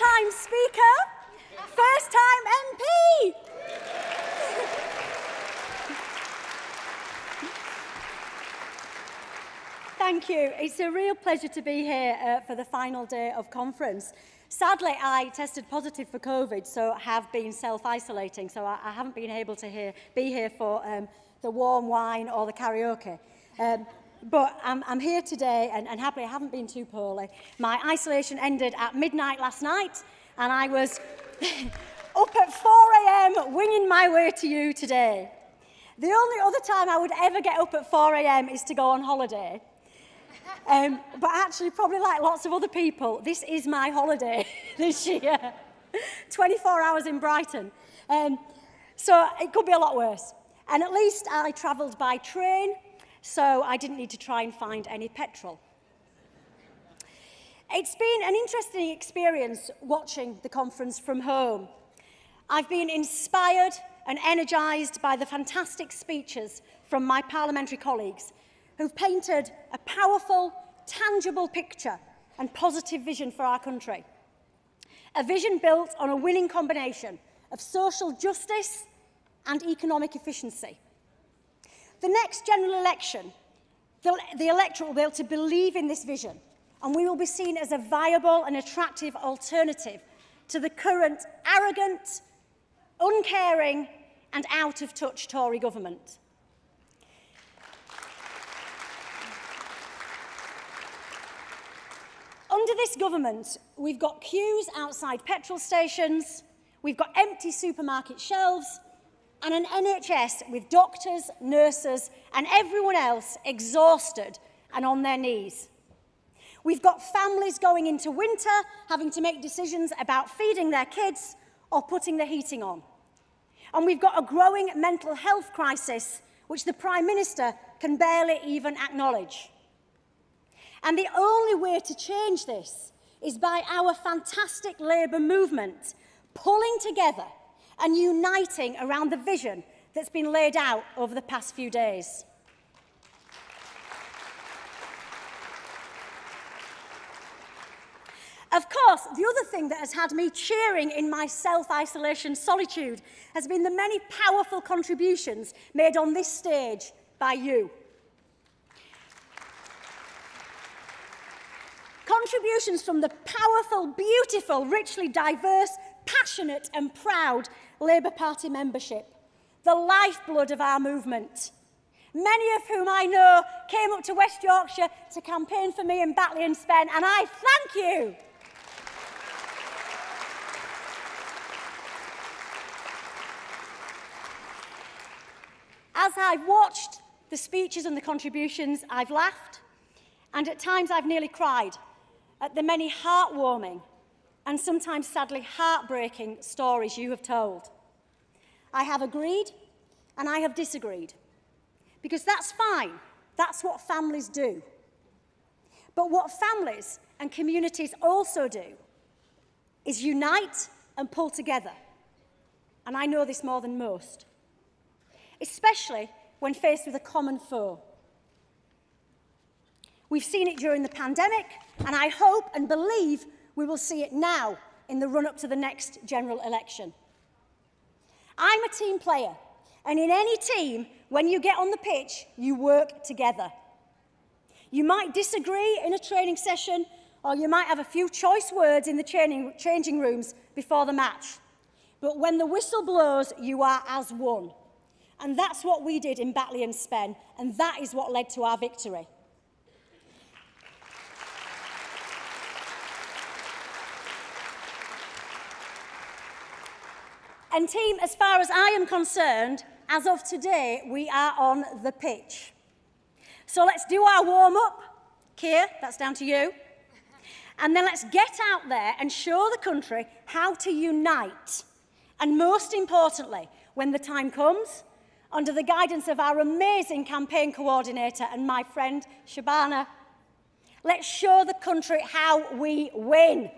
first-time speaker, first-time MP. Thank you. It's a real pleasure to be here for the final day of conference. Sadly, I tested positive for COVID, so I have been self-isolating, so I haven't been able to be here for the warm wine or the karaoke. But I'm here today, and happily I haven't been too poorly. My isolation ended at midnight last night, and I was up at 4 a.m. winging my way to you today. The only other time I would ever get up at 4 a.m. is to go on holiday. But actually, probably like lots of other people, this is my holiday this year. 24 hours in Brighton. So it could be a lot worse. And at least I travelled by train, so I didn't need to try and find any petrol. It's been an interesting experience watching the conference from home. I've been inspired and energised by the fantastic speeches from my parliamentary colleagues who've painted a powerful, tangible picture and positive vision for our country. A vision built on a winning combination of social justice and economic efficiency. The next general election, the electorate will be able to believe in this vision, and we will be seen as a viable and attractive alternative to the current arrogant, uncaring and out-of-touch Tory government. Under this government, we've got queues outside petrol stations, we've got empty supermarket shelves, and an NHS with doctors, nurses, and everyone else exhausted and on their knees. We've got families going into winter, having to make decisions about feeding their kids or putting the heating on. And we've got a growing mental health crisis, which the Prime Minister can barely even acknowledge. And the only way to change this is by our fantastic Labour movement pulling together and uniting around the vision that's been laid out over the past few days. Of course, the other thing that has had me cheering in my self-isolation solitude has been the many powerful contributions made on this stage by you. Contributions from the powerful, beautiful, richly diverse, passionate and proud Labour Party membership, the lifeblood of our movement. Many of whom I know came up to West Yorkshire to campaign for me in Batley and Spen, and I thank you. As I've watched the speeches and the contributions, I've laughed, and at times I've nearly cried at the many heartwarming and sometimes sadly heartbreaking stories you have told. I have agreed and I have disagreed, because that's fine. That's what families do. But what families and communities also do is unite and pull together. And I know this more than most, especially when faced with a common foe. We've seen it during the pandemic, and I hope and believe we will see it now in the run-up to the next general election. I'm a team player, and in any team, when you get on the pitch, you work together. You might disagree in a training session, or you might have a few choice words in the changing rooms before the match. But when the whistle blows, you are as one. And that's what we did in Batley and Spen, and that is what led to our victory. And team, as far as I am concerned, as of today, we are on the pitch. So let's do our warm-up. Keir, that's down to you. And then let's get out there and show the country how to unite. And most importantly, when the time comes, under the guidance of our amazing campaign coordinator and my friend Shabana, let's show the country how we win.